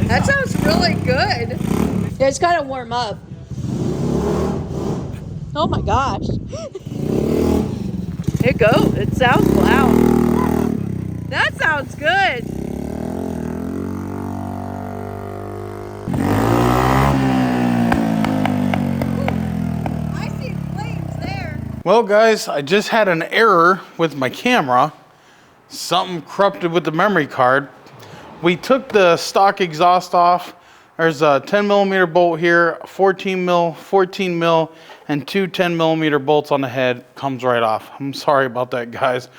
That sounds really good. Yeah, it's gotta warm up. Oh my gosh. It goes. It sounds loud. That sounds good. I see flames there. Well guys, I just had an error with my camera. Something corrupted with the memory card. We took the stock exhaust off. There's a 10 millimeter bolt here, 14 mil, 14 mil, and two 10 millimeter bolts on the head. Comes right off. I'm sorry about that, guys.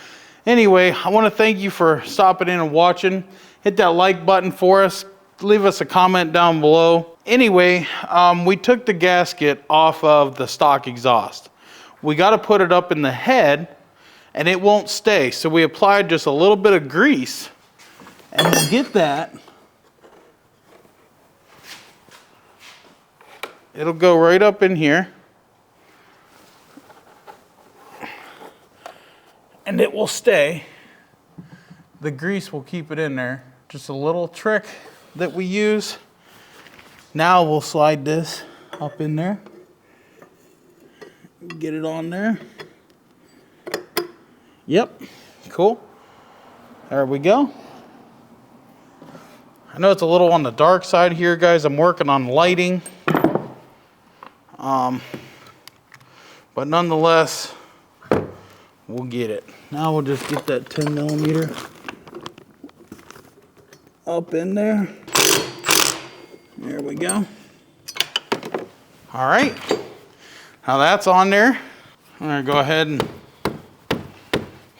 Anyway, I want to thank you for stopping in and watching. Hit that like button for us. Leave us a comment down below. Anyway, we took the gasket off of the stock exhaust. We got to put it up in the head and it won't stay. So we applied just a little bit of grease and we'll get that. It'll go right up in here. And it will stay. The grease will keep it in there. Just a little trick that we use. Now we'll slide this up in there. Get it on there. Yep, cool. There we go. I know it's a little on the dark side here, guys. I'm working on lighting. But nonetheless, we'll get it. Now we'll just get that 10 millimeter up in there. There we go. All right. Now that's on there. I'm gonna go ahead and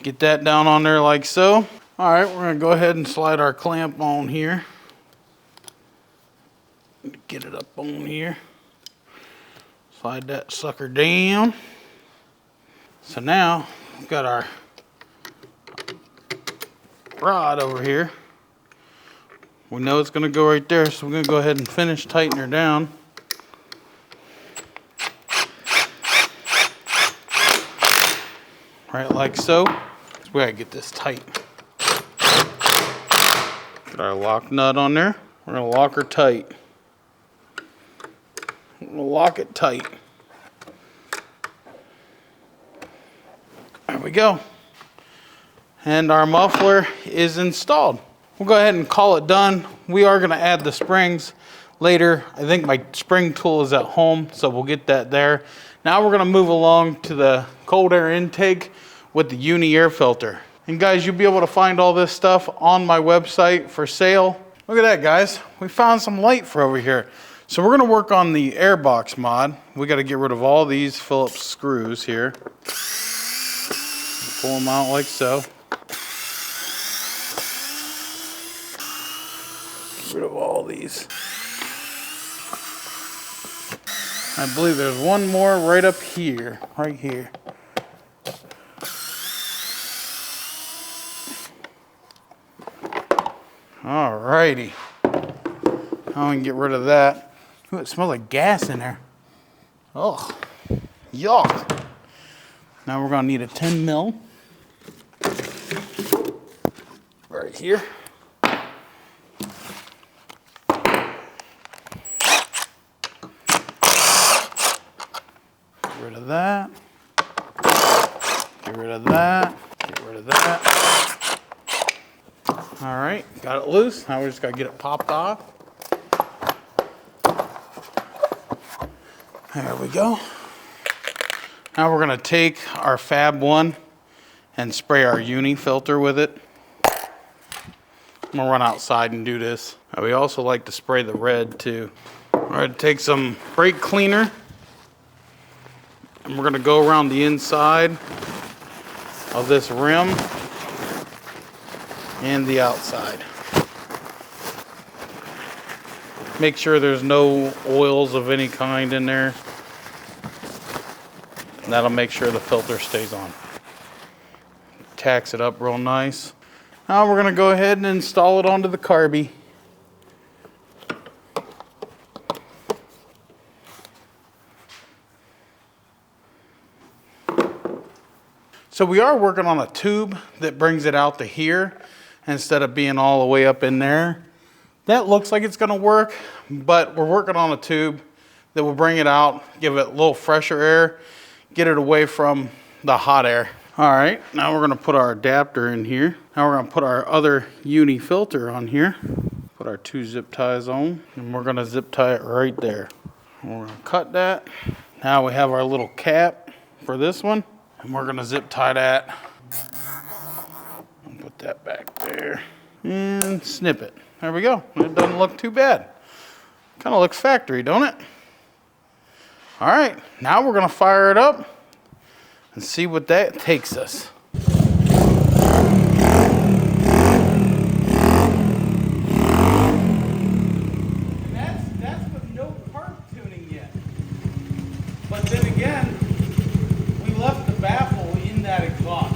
get that down on there like so. All right, we're gonna go ahead and slide our clamp on here. Get it up on here. Slide that sucker down. So now we've got our rod over here. We know it's gonna go right there, so we're gonna go ahead and finish tightening her down. Right like so. So we gotta get this tight. Get our lock nut on there. We're gonna lock her tight. We'll lock it tight. There we go. And our muffler is installed. We'll go ahead and call it done. We are going to add the springs later. I think my spring tool is at home, so we'll get that there. Now we're going to move along to the cold air intake with the uni air filter. And guys, you'll be able to find all this stuff on my website for sale. Look at that, guys. We found some light for over here. So we're going to work on the airbox mod. We got to get rid of all these Phillips screws here. Pull them out like so. Get rid of all these. I believe there's one more right up here, right here. Alrighty. Now we can get rid of that. Ooh, it smells like gas in there. Oh, yuck. Now we're gonna need a 10 mil. Right here. Get rid of that. Get rid of that. Get rid of that. All right, got it loose. Now we just gotta get it popped off. There we go. Now we're gonna take our Fab 1 and spray our uni filter with it. I'm gonna run outside and do this. We also like to spray the red too. All right, take some brake cleaner and we're gonna go around the inside of this rim and the outside. Make sure there's no oils of any kind in there. And that'll make sure the filter stays on. Tax it up real nice. Now we're gonna go ahead and install it onto the carby. So we are working on a tube that brings it out to here instead of being all the way up in there. That looks like it's gonna work, but we're working on a tube that will bring it out, give it a little fresher air, get it away from the hot air. All right, now we're gonna put our adapter in here. Now we're gonna put our other uni filter on here. Put our 2 zip ties on, and we're gonna zip tie it right there. We're gonna cut that. Now we have our little cap for this one, and we're gonna zip tie that. And put that back there, and snip it. There we go. It doesn't look too bad. Kind of looks factory, don't it? All right, now we're gonna fire it up and see what that takes us. And that's with no carb tuning yet. But then again, we left the baffle in that exhaust.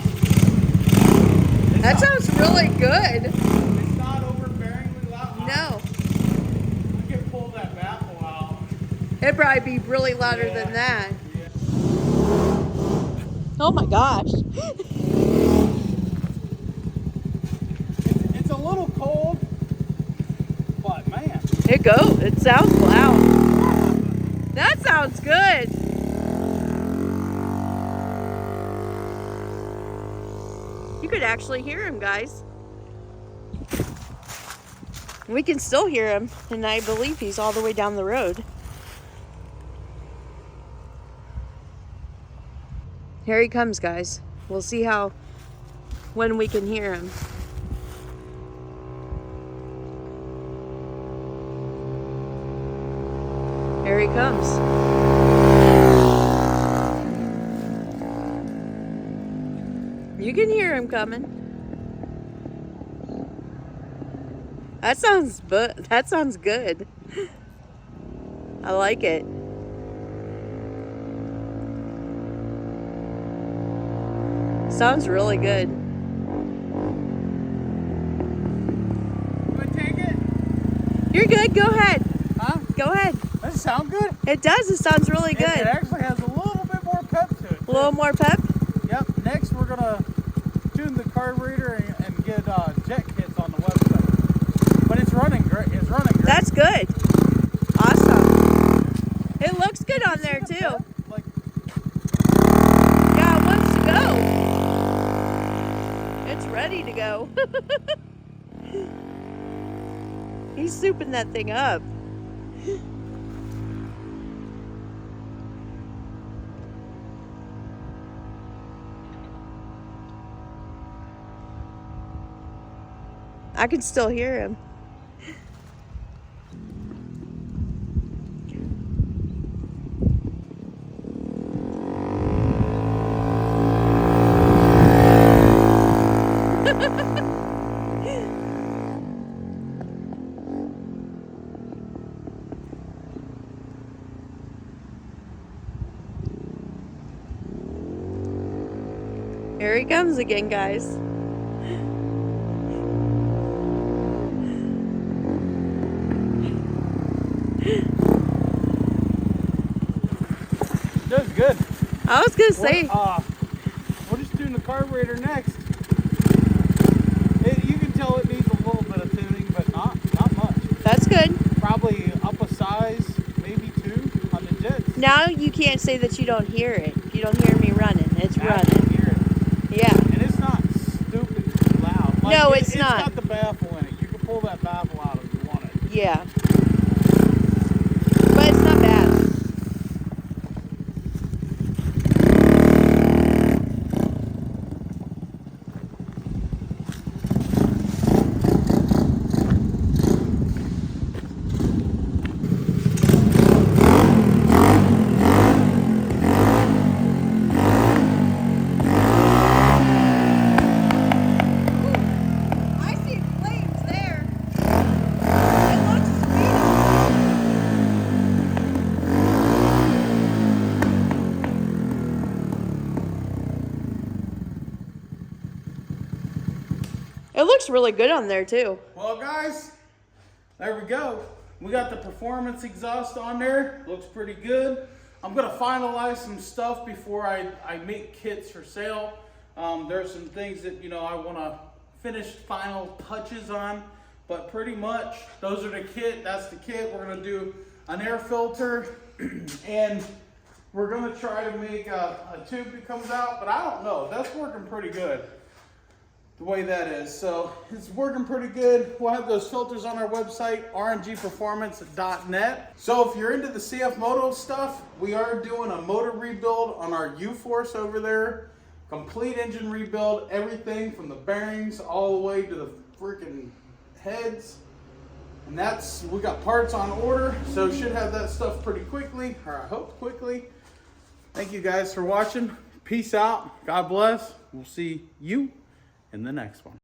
That sounds really good. It's not overbearingly loud. No. We can pull that baffle out. It'd probably be really louder than that. Yeah. Oh my gosh. It's a little cold, but man. It sounds loud. That sounds good. You could actually hear him, guys. We can still hear him, and I believe he's all the way down the road. Here he comes, guys. We'll see when we can hear him. Here he comes. You can hear him coming. That sounds good. I like it. Sounds really good. You wanna take it? You're good. Go ahead. Huh? Go ahead. Does it sound good? It does. It sounds really good. It actually has a little bit more pep to it. A little more pep. Yep. Next, we're gonna tune the carburetor and get jet kits on the website. But it's running great. It's running great. That's good. Awesome. It looks good on there too. Like, Yeah, it wants to go. It's ready to go. He's souping that thing up. I can still hear him. Here he comes again, guys. does good. I was gonna say. We'll just tune the carburetor next. You can tell it needs a little bit of tuning, but not much. That's good. Probably up a size, maybe 2 on the jets. Now you can't say that you don't hear it. You don't hear me running. It's I running. can hear it. Yeah. And it's not stupid loud. Like, No, it's not. It's got the baffle in it. You can pull that baffle out if you want it. Yeah. But it's not bad. I see flames there. It looks sweet. It looks really good on there too. Well, guys, there we go. We got the performance exhaust on there. Looks pretty good. I'm gonna finalize some stuff before I make kits for sale. There's some things that I want to finish final touches on, But pretty much, those are the kit. That's the kit. We're gonna do an air filter, and we're gonna try to make a tube that comes out, but I don't know. That's working pretty good, the way that is. So it's working pretty good. We'll have those filters on our website, rngperformance.net. So if you're into the CF Moto stuff, we are doing a motor rebuild on our U-Force over there. Complete engine rebuild, everything from the bearings all the way to the freaking heads. And we got parts on order, so should have that stuff pretty quickly, or I hope quickly. Thank you guys for watching. Peace out. God bless. We'll see you in the next one.